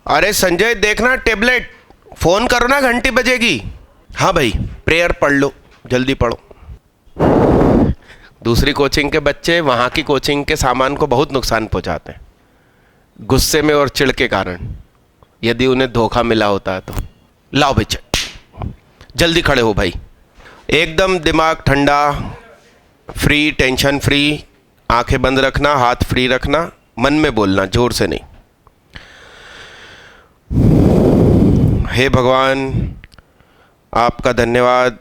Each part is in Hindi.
अरे संजय देखना टेबलेट, फोन करो ना, घंटी बजेगी। हाँ भाई, प्रेयर पढ़ लो, जल्दी पढ़ो। दूसरी कोचिंग के बच्चे वहाँ की कोचिंग के सामान को बहुत नुकसान पहुँचाते हैं गुस्से में और चिढ़ के कारण, यदि उन्हें धोखा मिला होता है तो। लाओ बच्चे, जल्दी खड़े हो भाई, एकदम दिमाग ठंडा, फ्री, टेंशन फ्री, आंखें बंद रखना, हाथ फ्री रखना, मन में बोलना, जोर से नहीं। हे भगवान, आपका धन्यवाद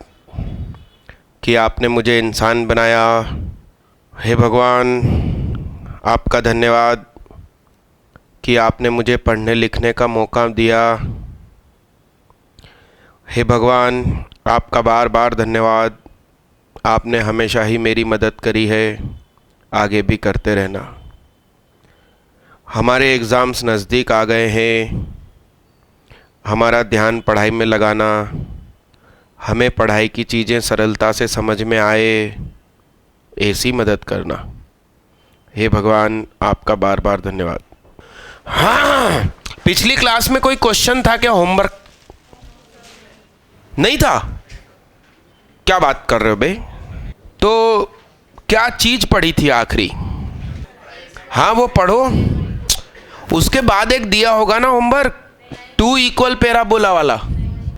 कि आपने मुझे इंसान बनाया। हे भगवान, आपका धन्यवाद कि आपने मुझे पढ़ने लिखने का मौका दिया। हे भगवान, आपका बार बार धन्यवाद, आपने हमेशा ही मेरी मदद करी है, आगे भी करते रहना। हमारे एग्ज़ाम्स नज़दीक आ गए हैं, हमारा ध्यान पढ़ाई में लगाना, हमें पढ़ाई की चीज़ें सरलता से समझ में आए, ऐसी मदद करना। हे भगवान, आपका बार बार धन्यवाद। हाँ, पिछली क्लास में कोई क्वेश्चन था क्या? होमवर्क नहीं था? क्या बात कर रहे हो बे? तो क्या चीज़ पढ़ी थी आखिरी? हाँ वो पढ़ो, उसके बाद एक दिया होगा ना होमवर्क, 2 इक्वल पैराबोला वाला।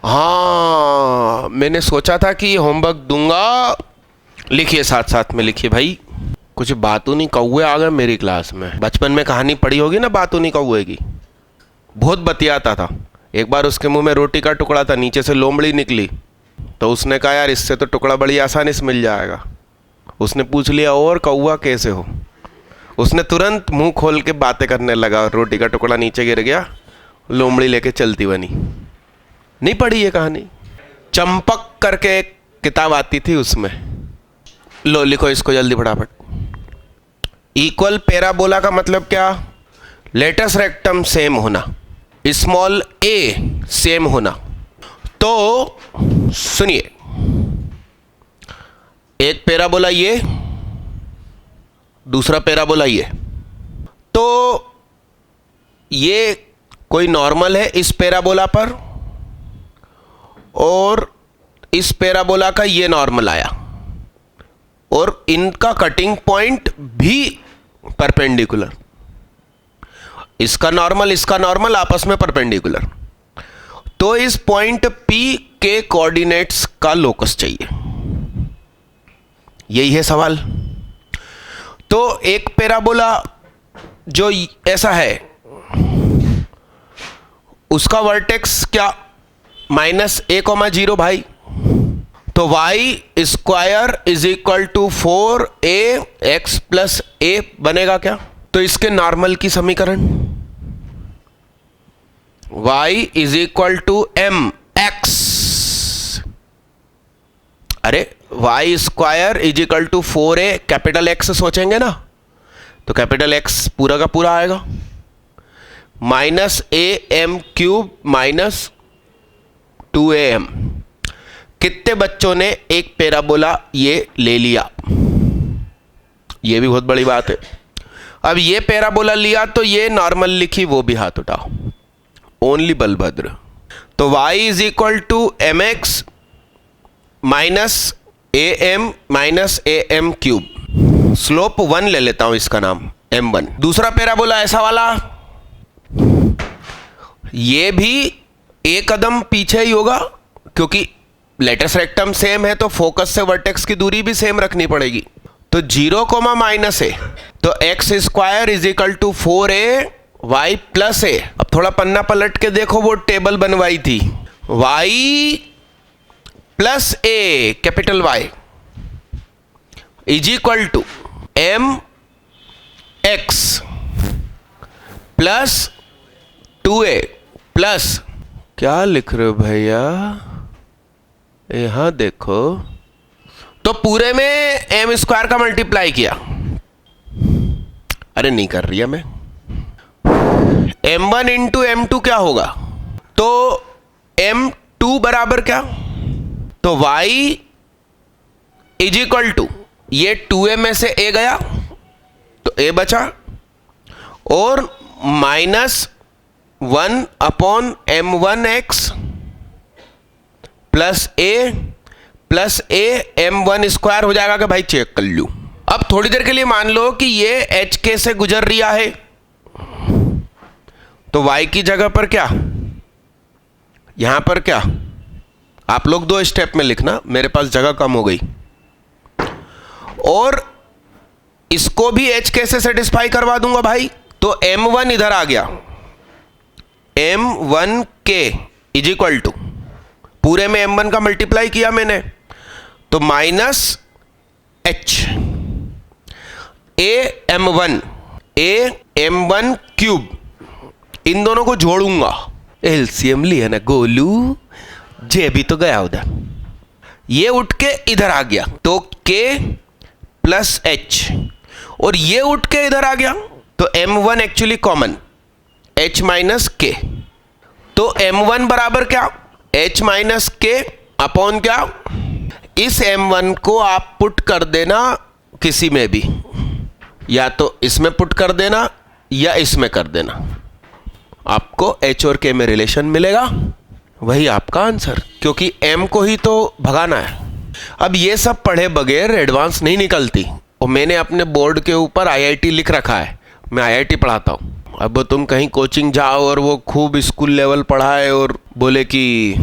हाँ, मैंने सोचा था कि होमवर्क दूंगा, लिखिए, साथ साथ में लिखिए भाई। कुछ बातूनी कौवे आ गए मेरी क्लास में। बचपन में कहानी पढ़ी होगी ना बातूनी कौवे की, बहुत बतियाता था। एक बार उसके मुंह में रोटी का टुकड़ा था, नीचे से लोमड़ी निकली, तो उसने कहा यार इससे तो टुकड़ा बड़ी आसानी से मिल जाएगा। उसने पूछ लिया और कौवा कैसे हो? उसने तुरंत मुंह खोल के बातें करने लगा, रोटी का टुकड़ा नीचे गिर गया, लोमड़ी लेके चलती बनी। नहीं पढ़ी ये कहानी? चंपक करके एक किताब आती थी, उसमें। लो लिखो इसको जल्दी फटाफट। इक्वल पैराबोला का मतलब क्या? लेटस रेक्टम सेम होना, स्मॉल ए सेम होना। तो सुनिए, एक पैराबोला ये, दूसरा पैराबोला ये, तो ये कोई नॉर्मल है इस पैराबोला पर, और इस पैराबोला का ये नॉर्मल आया, और इनका कटिंग पॉइंट भी परपेंडिकुलर। इसका नॉर्मल आपस में परपेंडिकुलर। तो इस पॉइंट P के कोऑर्डिनेट्स का लोकस चाहिए, यही है सवाल। तो एक पैराबोला जो ऐसा है, उसका वर्टेक्स क्या? -a, 0 भाई। तो y square is equal to 4ax plus a बनेगा क्या? तो इसके नॉर्मल की समीकरण, y is equal to mx। अरे y square is equal to 4a, capital X सोचेंगे ना, तो कैपिटल X पूरा का पूरा आएगा, -am³ माइनस 2am। कितने बच्चों ने एक पैराबोला ये ले लिया? ये भी बहुत बड़ी बात है। अब ये पैराबोला लिया तो ये नॉर्मल लिखी, वो भी हाथ उठाओ, ओनली बलभद्र। तो y is equal to mx minus am minus am³। Slope 1 ले लेता हूं, इसका नाम m1। दूसरा पैराबोला ऐसा वाला, ये भी एक कदम पीछे ही होगा, क्योंकि लेटस रेक्टम सेम है तो फोकस से वर्टेक्स की दूरी भी सेम रखनी पड़ेगी। तो 0, -a, तो x square is equal to 4a y plus a। अब थोड़ा पन्ना पलट के देखो, वो टेबल बनवाई थी, y plus a capital Y is equal to m x plus 2a plus, क्या लिख रहे हो भैया? यहां देखो, तो पूरे में m स्क्वायर का मल्टीप्लाई किया। अरे नहीं कर रही है मैं। m1 इंटू m2 क्या होगा? तो m2 बराबर क्या? तो y इज इक्वल टू, ये 2a में से a गया तो a बचा, और माइनस 1/m1x प्लस ए m1 स्क्वायर हो जाएगा। कि भाई चेक कर लूं। अब थोड़ी देर के लिए मान लो कि ये hk से गुजर रहा है, तो y की जगह पर क्या, यहां पर क्या, आप लोग 2 स्टेप में लिखना, मेरे पास जगह कम हो गई। और इसको भी hk से सेटिस्फाई करवा दूंगा भाई, तो m1 इधर आ गया, m1k इज इक्वल टू, पूरे में m1 का मल्टीप्लाई किया मैंने, तो minus h a m1 cube, इन दोनों को जोड़ूंगा, एलसीएम लिया ना गोलू, जे भी तो गया उधर, ये उठ के इधर आ गया, तो k प्लस h, और ये उठ के इधर आ गया, तो m1 actually common, h minus k, तो m1 बराबर क्या, h माइनस k अपॉन क्या, इस m1 को आप पुट कर देना किसी में भी, या तो इसमें पुट कर देना या इसमें कर देना, आपको h और k में रिलेशन मिलेगा, वही आपका आंसर, क्योंकि m को ही तो भगाना है। अब ये सब पढ़े बगैर एडवांस नहीं निकलती, और मैंने अपने बोर्ड के ऊपर IIT लिख रखा है, मैं IIT पढ़ाता हूँ। अब तुम कहीं कोचिंग जाओ और वो खूब स्कूल लेवल पढ़ाए और बोले कि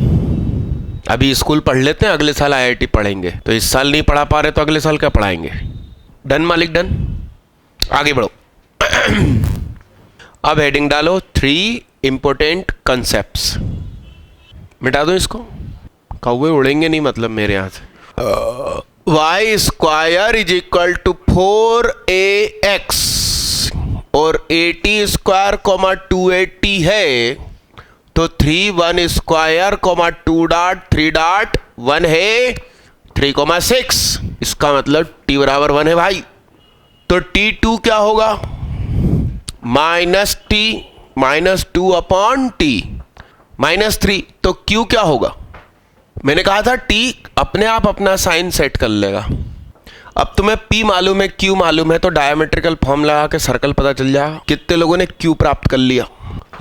अभी स्कूल पढ़ लेते हैं, अगले साल IIT पढ़ेंगे, तो इस साल नहीं पढ़ा पा रहे तो अगले साल क्या पढ़ाएंगे। डन मालिक डन, आगे बढ़ो। अब हेडिंग डालो 3 इंपॉर्टेंट कंसेप्ट्स, मिटा दो इसको, कौवे उड़ेंगे नहीं मतलब मेरे यहाँ से। y square is equal to 4ax और 80 स्क्वायर 280 है, तो 3 स्क्वायर 2 डॉट 3 डॉट 1 है 3,6, इसका मतलब t बराबर 1 है भाई, तो t2 क्या होगा, -2 अपॉन t -3, तो q क्या होगा, मैंने कहा था t अपने आप अपना साइन सेट कर लेगा। अब तुम्हें p मालूम है, q मालूम है, तो डायमेट्रिकल फॉर्म लगा के सर्कल पता चल जाएगा। कितने लोगों ने q प्राप्त कर लिया,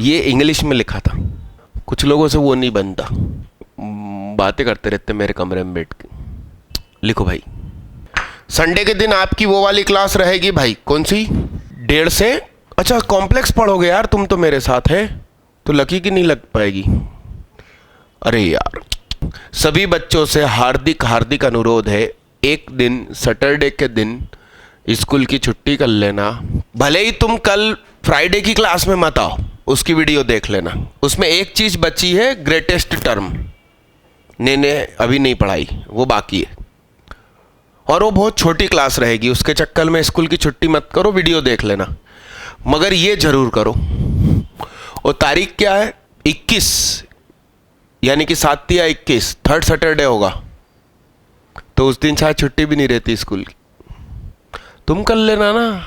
ये इंग्लिश में लिखा था, कुछ लोगों से वो नहीं बनता, बातें करते रहते मेरे कमरे में बैठ के। लिखो भाई, संडे के दिन आपकी वो वाली क्लास रहेगी भाई, कौन सी, 1:30 से, अच्छा कॉम्प्लेक्स पढ़ोगे यार तुम तो मेरे साथ है, तो लकी की नहीं लग पाएगी। अरे यार, सभी बच्चों से हार्दिक हार्दिक अनुरोध है, एक दिन सैटरडे के दिन स्कूल की छुट्टी कर लेना, भले ही तुम कल फ्राइडे की क्लास में मत आओ, उसकी वीडियो देख लेना, उसमें एक चीज बची है, ग्रेटेस्ट टर्म ने अभी नहीं पढ़ाई, वो बाकी है, और वो बहुत छोटी क्लास रहेगी, उसके चक्कर में स्कूल की छुट्टी मत करो, वीडियो देख लेना, मगर ये जरूर करो। और तारीख क्या है, 21, यानी कि 7 या 21, 3rd सैटरडे होगा, तो उस दिन शायद छुट्टी भी नहीं रहती स्कूल की, तुम कर लेना ना।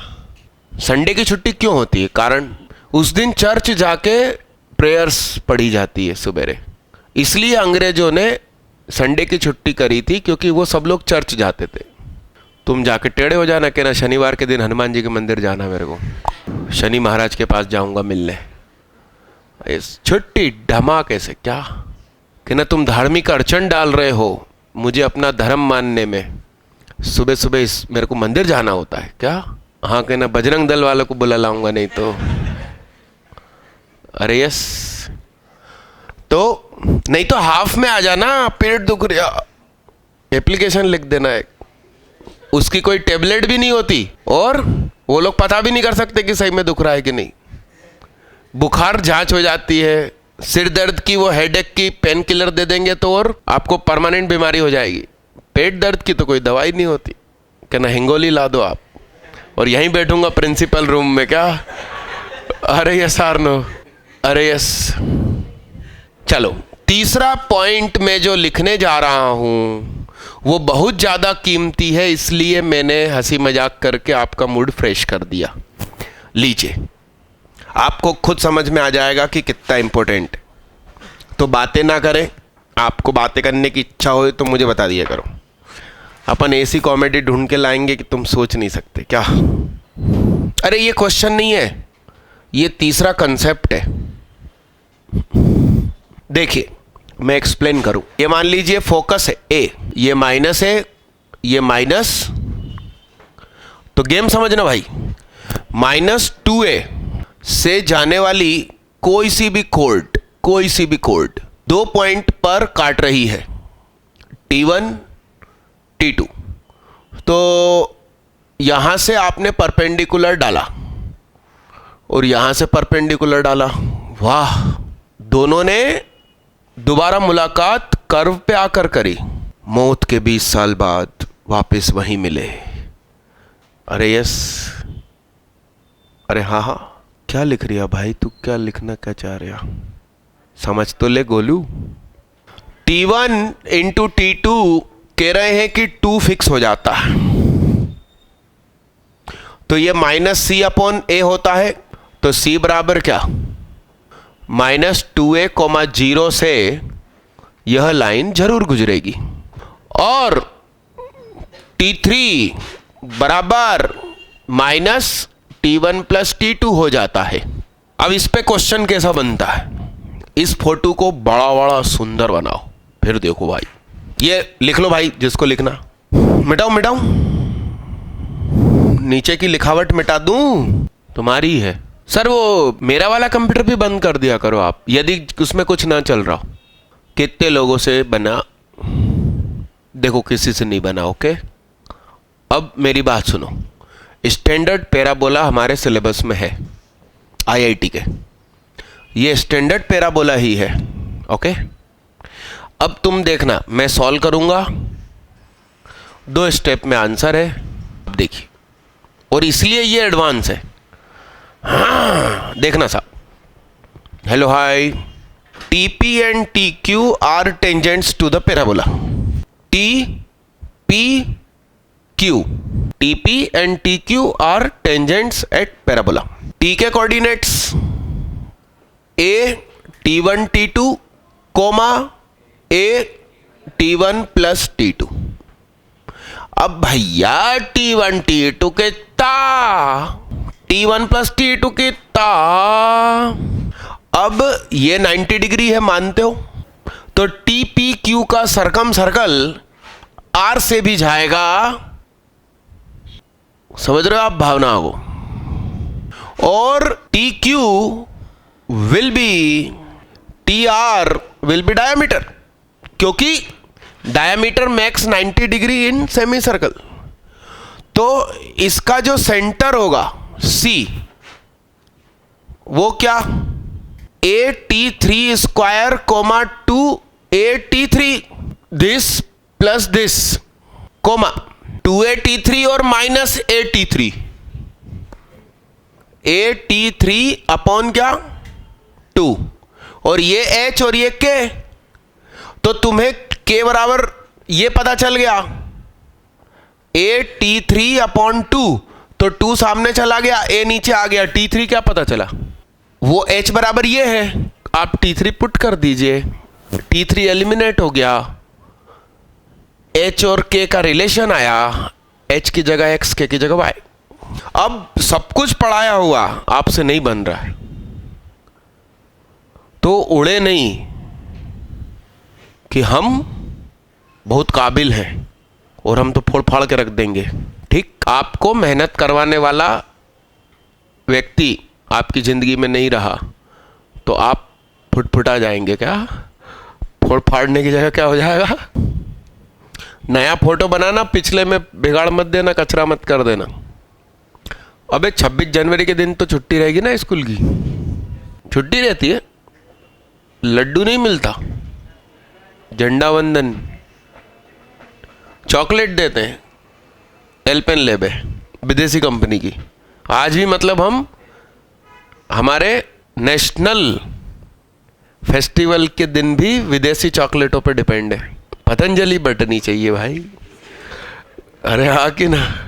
संडे की छुट्टी क्यों होती है, कारण उस दिन चर्च जाके प्रेयर्स पढ़ी जाती है सुबेरे, इसलिए अंग्रेजों ने संडे की छुट्टी करी थी, क्योंकि वो सब लोग चर्च जाते थे। तुम जाके टेढ़े हो जाना, कहना शनिवार के दिन हनुमान जी के मंदिर जाना, मेरे को शनि महाराज के पास जाऊंगा मिलने, इस छुट्टी धमाके से क्या, कहना तुम धार्मिक अड़चन डाल रहे हो मुझे अपना धर्म मानने में, सुबह सुबह मेरे को मंदिर जाना होता है क्या, हाँ कहना बजरंग दल वालों को बुला लाऊंगा नहीं तो, अरे यस, तो नहीं तो हाफ में आ जाना, पेट दुख रहा, एप्लीकेशन लिख देना है, उसकी कोई टेबलेट भी नहीं होती, और वो लोग पता भी नहीं कर सकते कि सही में दुख रहा है कि नहीं, बुखार जांच हो जाती है, सिर दर्द की वो हेडेक की पेन किलर दे देंगे तो और आपको परमानेंट बीमारी हो जाएगी, पेट दर्द की तो कोई दवाई नहीं होती, कहना हिंगोली ला दो आप, और यहीं बैठूंगा प्रिंसिपल रूम में क्या, अरे यस आर नो, अरे यस। चलो तीसरा पॉइंट में जो लिखने जा रहा हूं वो बहुत ज़्यादा कीमती है, इसलिए मैंने हंसी मजाक करके आपका मूड फ्रेश कर दिया। लीजिए, आपको खुद समझ में आ जाएगा कि कितना इंपॉर्टेंट है, तो बातें ना करें, आपको बातें करने की इच्छा हो तो मुझे बता दिया करो, अपन ऐसी कॉमेडी ढूंढ के लाएंगे कि तुम सोच नहीं सकते क्या। अरे ये क्वेश्चन नहीं है, ये तीसरा कंसेप्ट है, देखिए मैं एक्सप्लेन करूं, ये मान लीजिए फोकस है ए, ये माइनस है, ये माइनस, तो गेम समझना भाई, -2a से जाने वाली कोई सी भी कॉर्ड 2 पॉइंट पर काट रही है, T1 T2। तो यहां से आपने परपेंडिकुलर डाला और यहां से परपेंडिकुलर डाला, वाह, दोनों ने दोबारा मुलाकात कर्व पे आकर करी, मौत के 20 साल बाद वापस वहीं मिले। अरे यस, अरे हाँ, क्या लिख रही है भाई तू, क्या लिखना क्या चाह रहा, समझ तो ले गोलू। T1 इंटू T2 कह रहे हैं कि 2 फिक्स हो जाता है, तो ये -c/a होता है, तो c बराबर क्या, -2a, 0 से यह लाइन जरूर गुजरेगी, और T3 बराबर -T1 + T2 हो जाता है। अब इस पे क्वेश्चन कैसा बनता है, इस फोटो को बड़ा बड़ा सुंदर बनाओ, फिर देखो भाई, ये लिख लो भाई जिसको लिखना, मिटाओ, नीचे की लिखावट मिटा दूं, तुम्हारी है। सर वो मेरा वाला कंप्यूटर भी बंद कर दिया करो आप, यदि उसमें कुछ ना चल रहा हो। कितने लोगों से बना, देखो किसी से नहीं बना, ओके। अब मेरी बात सुनो, स्टैंडर्ड पैराबोला हमारे सिलेबस में है IIT के, ये स्टैंडर्ड पैराबोला ही है, ओके। अब तुम देखना, मैं सॉल्व करूंगा, 2 स्टेप में आंसर है, अब देखिए, और इसलिए ये एडवांस है, हाँ देखना साहब। Hello hi, TP and TQ are tangents to the parabola, TP and TQ are tangents at parabola. T के coordinates A T1 T2, A T1 + T2। अब भैया T1 T2 कितना, T1 + T2 कितना, अब ये 90 डिग्री है मानते हो, तो TPQ का सर्कल R से भी जाएगा, समझ रहे हो आप भावना को, और TQ विल बी डायमीटर, क्योंकि diameter max 90 degree in semi circle, तो इसका जो सेंटर होगा C, वो क्या, AT3 square, 2 AT3, this plus this, 2AT3 और -AT3, AT3 अपॉन क्या 2, और ये H और ये K, तो तुम्हें K बराबर ये पता चल गया, AT3 अपॉन 2, तो 2 सामने चला गया, A नीचे आ गया, T3 क्या पता चला, वो H बराबर ये है, आप T3 पुट कर दीजिए, T3 एलिमिनेट हो गया, H और K का रिलेशन आया, H की जगह X, K की जगह Y। अब सब कुछ पढ़ाया हुआ आपसे नहीं बन रहा है, तो उड़े नहीं कि हम बहुत काबिल हैं और हम तो फोड़ फाड़ के रख देंगे, ठीक। आपको मेहनत करवाने वाला व्यक्ति आपकी जिंदगी में नहीं रहा तो आप फुटफुटा जाएंगे, क्या फोड़ फाड़ने की जगह क्या हो जाएगा, नया फोटो बनाना, पिछले में बिगाड़ मत देना, कचरा मत कर देना। अबे 26 जनवरी के दिन तो छुट्टी रहेगी ना, स्कूल की छुट्टी रहती है, लड्डू नहीं मिलता, झंडा वंदन, चॉकलेट देते हैं, एल्पेन लेबे विदेशी कंपनी की। आज भी मतलब हम हमारे नेशनल फेस्टिवल के दिन भी विदेशी चॉकलेटों पे डिपेंड है, पतंजलि बटनी चाहिए भाई। अरे हाँ कि ना।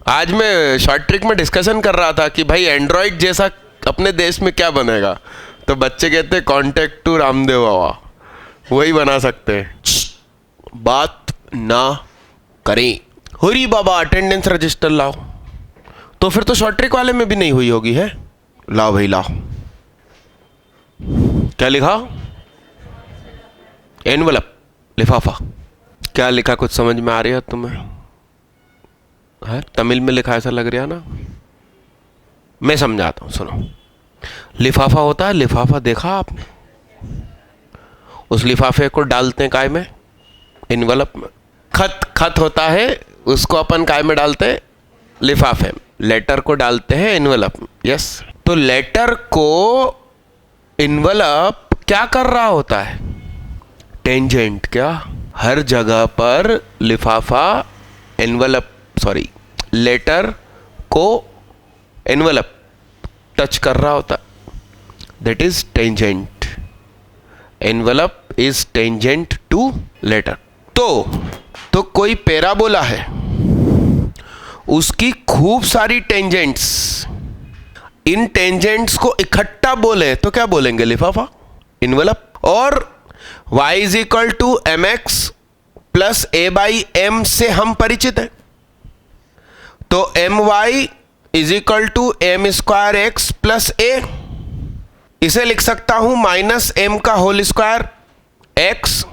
आज मैं शॉर्ट ट्रिक में डिस्कशन कर रहा था कि भाई एंड्रॉइड जैसा अपने देश में क्या बनेगा, तो बच्चे कहते हैं कॉन्टेक्ट टू रामदेव बाबा, वही बना सकते हैं। बात ना करें। हुरी बाबा अटेंडेंस रजिस्टर लाओ, तो फिर तो शॉर्ट ट्रिक वाले में भी नहीं हुई होगी है। लाओ भाई लाओ, क्या क्या लिखा? एनवलप, लिफाफा। क्या लिखा, कुछ समझ में आ रही है तुम्हें? है तमिल में लिखा ऐसा लग रहा है ना? मैं समझाता हूं, सुनो। लिफाफा होता है, लिफाफा देखा आपने? उस लिफाफे को डालते हैं काय में? एनवलप में। खत होता है, उसको अपन काय में डालते हैं? लिफाफे में। लेटर को डालते हैं एनवलप में। यस, तो लेटर को एनवलप क्या कर रहा होता है? टेंजेंट। क्या? हर जगह पर लिफाफा लेटर को एनवलप टच कर रहा होता, that is tangent. Envelope is tangent to letter. तो कोई पैराबोला है, उसकी खूब सारी टेंजेंट्स, इन टेंजेंट्स को इकट्ठा बोले तो क्या बोलेंगे? लिफाफा, एनवलप। और y is equal to M X plus A by M से हम परिचित हैं, तो M Y is equal to M square X plus A. इसे लिख सकता हूं माइनस एम का whole square X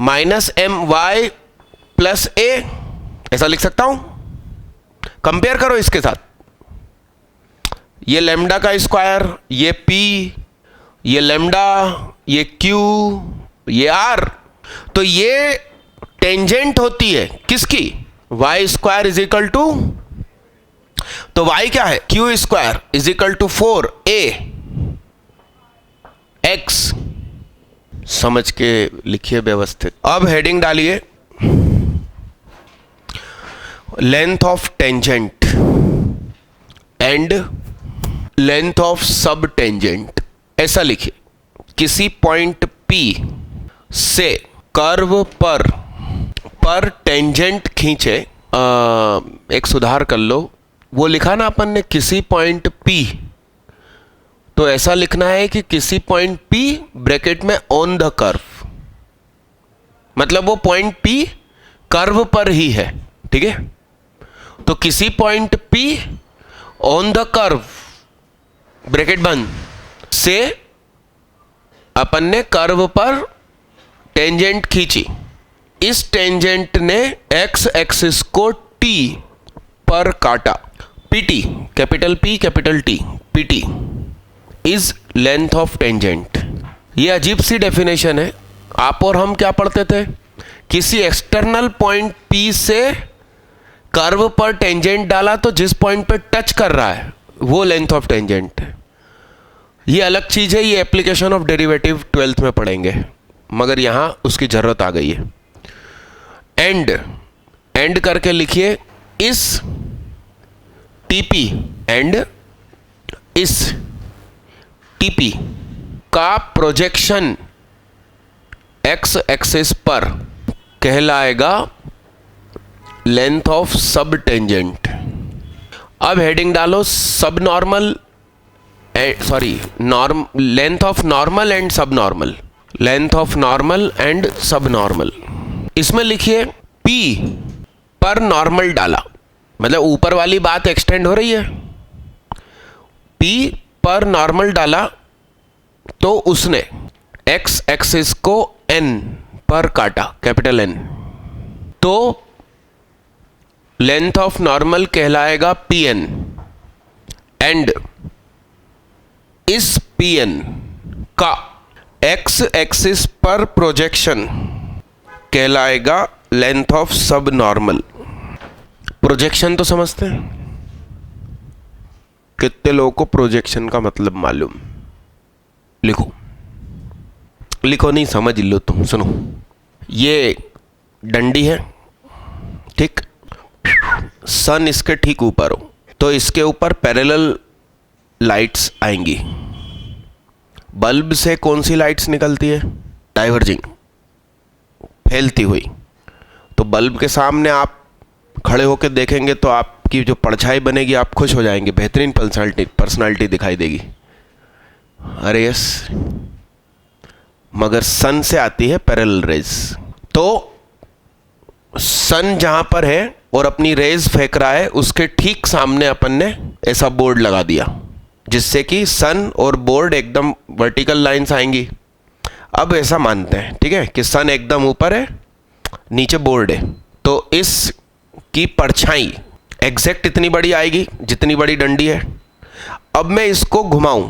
minus M Y plus A, ऐसा लिख सकता हूं। कंपेयर करो इसके साथ, ये लेमडा का स्क्वायर, ये पी, ये लेमडा, ये क्यू, ये आर, तो ये टेंजेंट होती है किसकी? Y square is equal to, तो y क्या है? Q square is equal to 4a x। समझ के लिखिए व्यवस्थित। अब हेडिंग डालिए, length of tangent and length of सब टेंजेंट, ऐसा लिखिए। किसी पॉइंट P से कर्व पर टेंजेंट खींचे। एक सुधार कर लो, वो लिखा ना अपन ने किसी पॉइंट P, तो ऐसा लिखना है कि किसी पॉइंट P ब्रैकेट में ऑन द कर्व, मतलब वो पॉइंट P कर्व पर ही है, ठीक है? तो किसी point P on the curve bracket बंद से अपन ने कर्व पर टेंजेंट खींची। इस टेंजेंट ने x एक्सिस को t पर काटा। pt, capital P capital T, pt is length of tangent. ये अजीब सी डेफिनेशन है। आप और हम क्या पढ़ते थे? किसी एक्सटर्नल पॉइंट P से कर्व पर टेंजेंट डाला तो जिस पॉइंट पे टच कर रहा है वो लेंथ ऑफ टेंजेंट है। ये अलग चीज है, ये एप्लीकेशन ऑफ डेरिवेटिव 12th में पढ़ेंगे, मगर यहां उसकी जरूरत आ गई है। एंड करके लिखिए इस टीपी एंड इस टीपी का प्रोजेक्शन एक्स एक्सिस पर कहलाएगा लेंथ ऑफ सब टेंजेंट। अब हेडिंग डालो subnormal, length of normal and subnormal, length of normal and subnormal. इसमें लिखिए P पर नॉर्मल डाला, मतलब ऊपर वाली बात एक्सटेंड हो रही है। P पर नॉर्मल डाला तो उसने x एक्सिस को n पर काटा, कैपिटल N, तो लेंथ ऑफ नॉर्मल कहलाएगा Pn एंड इस Pn का x एक्सिस पर प्रोजेक्शन कहलाएगा लेंथ ऑफ सब नॉर्मल। प्रोजेक्शन तो समझते हैं? कितने लोगों को प्रोजेक्शन का मतलब मालूम? लिखो नहीं, समझ लो तुम। सुनो, ये डंडी है, ठीक? सन इसके ठीक ऊपर हो तो इसके ऊपर पैरेलल लाइट्स आएंगी। बल्ब से कौन सी लाइट्स निकलती है? डाइवर्जिंग, फैलती हुई। तो बल्ब के सामने आप खड़े होकर देखेंगे तो आपकी जो परछाई बनेगी आप खुश हो जाएंगे, बेहतरीन पर्सनालिटी दिखाई देगी। अरे यस, मगर सन से आती है पैरेलल रेज। तो सन जहां पर है और अपनी रेज फेंक रहा है, उसके ठीक सामने अपन ने ऐसा बोर्ड लगा दिया, जिससे कि सन और बोर्ड एकदम वर्टिकल लाइंस आएंगी। अब ऐसा मानते हैं, ठीक है, कि सन एकदम ऊपर है, नीचे बोर्ड है, तो इस की परछाई एग्जैक्ट इतनी बड़ी आएगी जितनी बड़ी डंडी है। अब मैं इसको घुमाऊं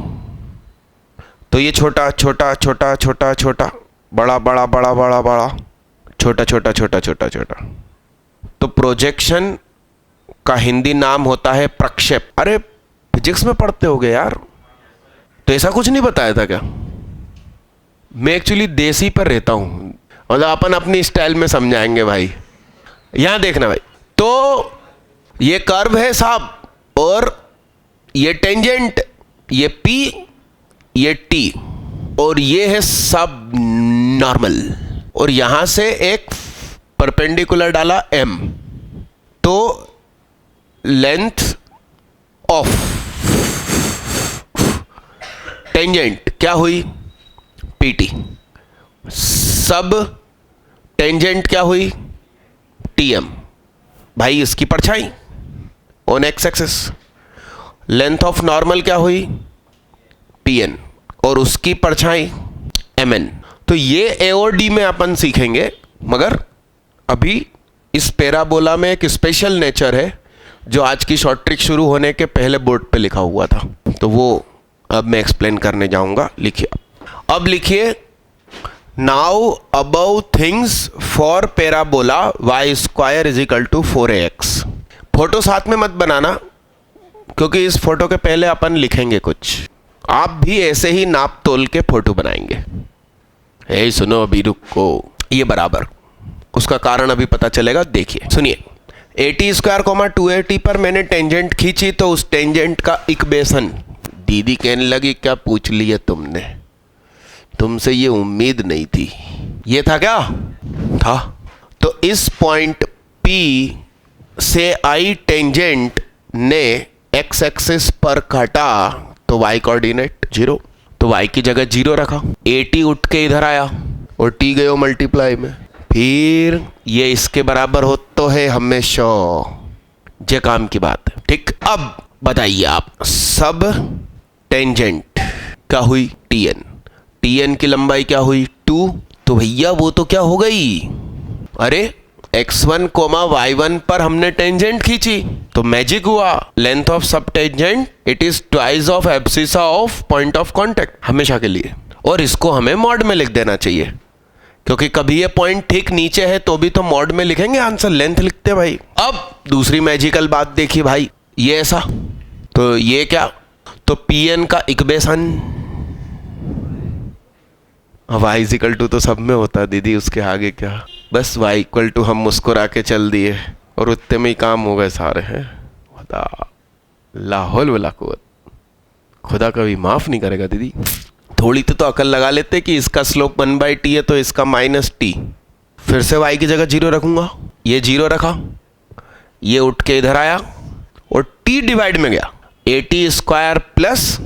तो ये छोटा छोटा छोटा छोटा छोटा, बड़ा बड़ा बड़ा बड़ा बड़ा, छोटा छोटा छोटा छोटा छोटा। तो प्रोजेक्शन का हिंदी नाम होता है प्रक्षेप। अरे फिजिक्स में पढ़ते होगे यार, तो ऐसा कुछ नहीं बताया था क्या? मैं एक्चुअली देसी पर रहता हूं, मतलब अपन अपनी स्टाइल में समझाएंगे भाई। यहां देखना भाई, तो ये कर्व है साहब, और ये टेंजेंट, ये P, ये T, और ये है सब नॉर्मल, और यहां से एक परपेंडिकुलर डाला M, तो लेंथ ऑफ टेंजेंट क्या हुई? PT। सब टेंजेंट क्या हुई? TM। भाई इसकी परछाई on x axis. Length of normal क्या हुई? PN, और उसकी परछाई MN। तो ये A और D में अपन सीखेंगे, मगर अभी इस पैराबोला में एक स्पेशल नेचर है जो आज की शॉर्ट ट्रिक शुरू होने के पहले बोर्ड पे लिखा हुआ था, तो वो अब मैं एक्सप्लेन करने जाऊंगा। लिखिए, अब लिखिए, now above things for parabola y square is equal to 4ax। Photo साथ में मत बनाना, क्योंकि इस फोटो के पहले अपन लिखेंगे कुछ। आप भी ऐसे ही नाप तोल के फोटो बनाएंगे। हे सुनो, अभी रुको, ये बराबर, उसका कारण अभी पता चलेगा। देखिए सुनिए, AT स्क्वायर 2AT पर मैंने टेंजेंट खींची, तो उस टेंजेंट का इक्वेशन, दीदी कहने लगी क्या पूछ लिया तुमने, तुमसे ये उम्मीद नहीं थी। ये था क्या? था। तो इस पॉइंट P से I टेंजेंट ने x एक्सिस पर काटा, तो y कोऑर्डिनेट 0, तो y की जगह 0 रखा। AT उठ के इधर आया और T गयो मल्टीप्लाई में, फिर ये इसके बराबर हो तो है हमेशा, जे काम की बात है, ठीक। अब बताइए आप, सब टेंजेंट क्या हुई? TN की लंबाई क्या हुई? 2। तो भैया वो तो क्या हो गई? अरे x1, y1 पर हमने टेंजेंट खींची, तो मैजिक हुआ। लेंथ ऑफ सब tangent it is twice of abscissa of point of contact, हमेशा के लिए। और इसको हमें मॉड में लिख देना चाहिए, क्योंकि कभी ये पॉइंट ठीक नीचे है तो भी तो मॉड में लिखेंगे आंसर, लेंथ लिखते भाई। अब दूसरी मैजिकल बात देखिए भाई, ये ऐसा, तो ये क्या? तो PN का equation, y is equal to तो सब में होता है दीदी, उसके आगे क्या? बस y इक्वल टू हम मुस्कुरा के चल दिए और उतने में ही काम हो गए सारे हैं। खुदा लाहौल वला कुव्वत, खुदा कभी माफ नहीं करेगा दीदी। थोड़ी तो अकल लगा लेते कि इसका स्लोप 1/t है तो इसका -t। फिर से y की जगह 0 रखूंगा, ये 0 रखा, ये उठ के इधर आया और t डिवाइड में गया, AT स्क्वायर प्लस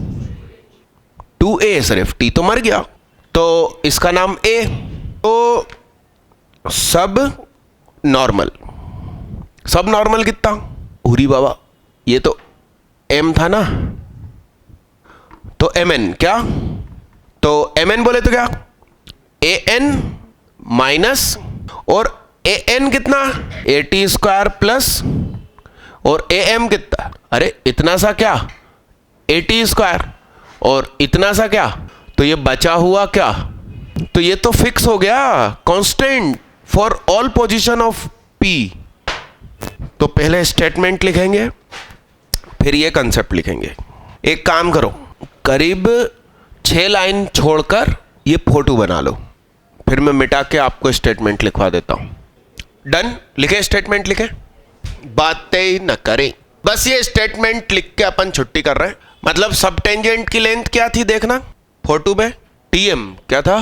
2a, सिर्फ t तो मर गया, तो इसका नाम A। तो सब नॉर्मल, सब नॉर्मल कितना? उरी बाबा, ये तो M था ना, तो MN क्या? तो MN बोले तो क्या? AN माइनस, और AN कितना? AT स्क्वायर प्लस, और AM कितना? अरे इतना सा क्या? AT स्क्वायर, और इतना सा क्या? तो ये बचा हुआ क्या? तो ये तो फिक्स हो गया, constant for all position of P। तो पहले स्टेटमेंट लिखेंगे, फिर ये कंसेप्ट लिखेंगे। एक काम करो, करीब 6 लाइन छोड़कर ये फोटो बना लो, फिर मैं मिटा के आपको स्टेटमेंट लिखवा देता हूं। डन? लिखे स्टेटमेंट, लिखे, बातें ही न करें, बस ये स्टेटमेंट लिख के अपन छुट्टी कर रहे हैं। मतलब सब टेंजेंट की लेंथ क्या थी देखना, फोटो में TM क्या था?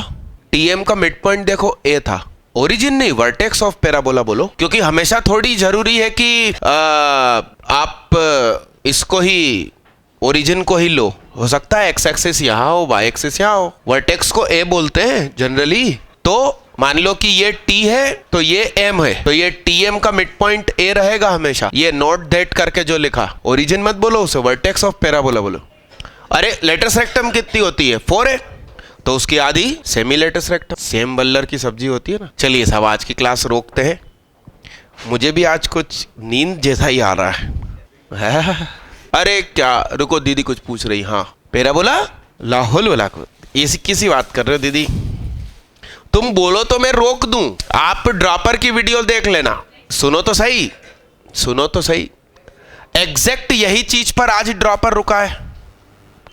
TM का मिड पॉइंट देखो A था, ओरिजिन नहीं, वर्टेक्स ऑफ पैराबोला बोलो, क्योंकि हमेशा थोड़ी जरूरी है कि आप इसको ही, ओरिजिन को ही लो। हो सकता है x एक्सिस यहाँ हो, y एक्सिस यहाँ हो, वर्टेक्स को A बोलते हैं जनरली। तो मान लो कि ये T है तो ये M है, तो ये TM का मिड पॉइंट A रहेगा हमेशा। ये नोट दैट करके जो लिखा, ओरिजिन मत बोलो उसे, वर्टेक्स ऑफ पैराबोला बोलो। अरे लेटस रेक्टम कितनी होती है? 4 है, तो उसकी आधी सेमी लेटस रेक्टम। सेम बल्लर की सब्जी होती है ना। चलिए साहब आज की क्लास रोकते हैं, मुझे भी आज कुछ नींद जैसा ही आ रहा है। अरे क्या, रुको दीदी कुछ पूछ रही। हाँ पेरा बोला लाहौल वाला को, ये किसी बात कर रहे हो दीदी? तुम बोलो तो मैं रोक दूं। आप ड्रॉपर की वीडियो देख लेना। सुनो तो सही, सुनो तो सही, एग्जैक्ट यही चीज पर आज ड्रॉपर रुका है।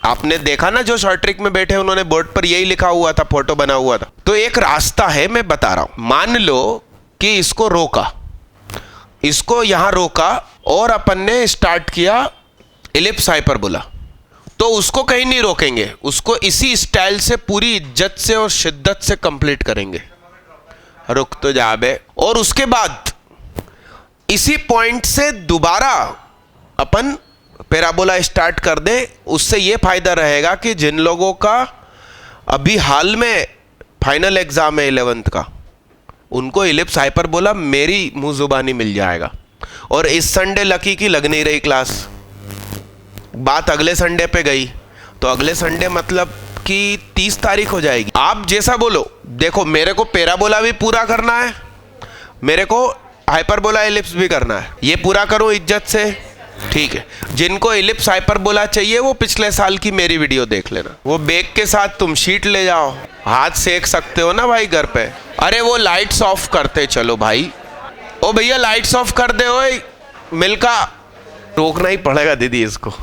आपने देखा ना, जो शॉर्ट ट्रिक में बैठे उन्होंने बोर्ड पर यही लिखा हुआ था, फोटो बना हुआ था। तो एक रास्ता है, मैं बता रहा हूं। मान लो कि इसको रोका, इसको यहां रोका और अपन ने स्टार्ट किया इलिप्स हाइपरबोला, तो उसको कहीं नहीं रोकेंगे, उसको इसी स्टाइल से पूरी इज्जत से और शिद्दत से कंप्लीट करेंगे। रुक तो जा बे। और उसके बाद इसी पॉइंट से दोबारा अपन पैराबोला स्टार्ट कर दे। उससे ये फायदा रहेगा कि जिन लोगों का अभी हाल में फाइनल एग्जाम है 11th का, उनको इलिप्स हाइपरबोला मेरी मुंह जुबानी मिल जाएगा। और इस संडे लकी की लग नहीं रही क्लास, बात अगले संडे पे गई, तो अगले संडे मतलब कि 30 तारीख हो जाएगी। आप जैसा बोलो। देखो मेरे को पैराबोला भी पूरा करना है, मेरे को हाइपरबोला इलिप्स भी करना है। ये पूरा करूं इज्जत से, ठीक है। जिनको इलिप्स हाइपरबोला चाहिए वो पिछले साल की मेरी वीडियो देख लेना। वो बैग के साथ तुम शीट ले जाओ, हाथ सेक सकते हो ना भाई घर पे। अरे वो लाइट्स ऑफ करते चलो भाई। ओ भैया लाइट्स ऑफ कर दे। ओए मिल्का, रोकना ही पड़ेगा दीदी इसको।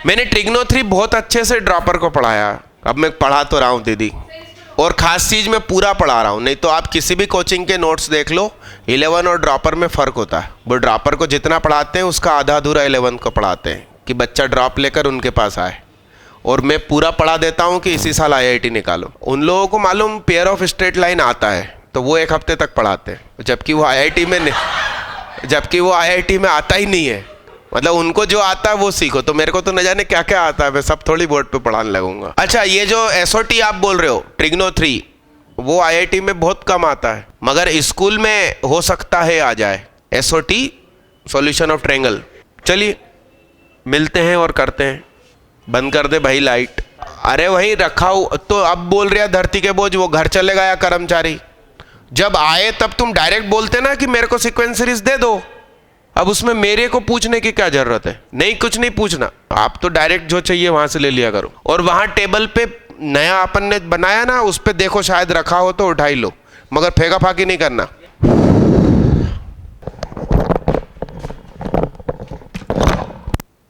मैंने ट्रिग्नोमेट्री बहुत अच्छे से ड्रॉपर को पढ़ाया, अब मैं पढ़ा तो रहा हूँ दीदी, और खास चीज मैं पूरा पढ़ा रहा हूँ। नहीं तो आप किसी भी कोचिंग के नोट्स देख लो, 11 और ड्रॉपर में फ़र्क होता है। वो ड्रॉपर को जितना पढ़ाते हैं उसका आधा अधूरा 11 को पढ़ाते हैं कि बच्चा ड्रॉप लेकर उनके पास आए, और मैं पूरा पढ़ा देता हूँ कि इसी साल IIT निकालो। उन लोगों को मालूम पेयर ऑफ स्ट्रेट लाइन आता है तो वो 1 हफ्ते तक पढ़ाते हैं, जबकि वो IIT में आता ही नहीं है। मतलब उनको जो आता है वो सीखो, तो मेरे को तो न जाने क्या क्या आता है, मैं सब थोड़ी बोर्ड पे पढ़ाने लगूंगा। अच्छा ये जो SOT आप बोल रहे हो ट्रिग्नोमेट्री, वो IIT में बहुत कम आता है, मगर स्कूल में हो सकता है आ जाए। SOT solution of triangle. चलिए मिलते हैं और करते हैं। बंद कर दे भाई लाइट। अरे वही रखा हो तो अब बोल रहा धरती के बोझ, वो घर चले गया कर्मचारी। जब आए तब तुम डायरेक्ट बोलते ना कि मेरे को सीक्वेंस सीरीज दे दो। अब उसमें मेरे को पूछने की क्या जरूरत है? नहीं कुछ नहीं पूछना, आप तो डायरेक्ट जो चाहिए वहां से ले लिया करो। और वहां टेबल पे नया अपन ने बनाया ना, उस पे देखो शायद रखा हो तो उठा ही लो, मगर फेंका फाकी नहीं करना।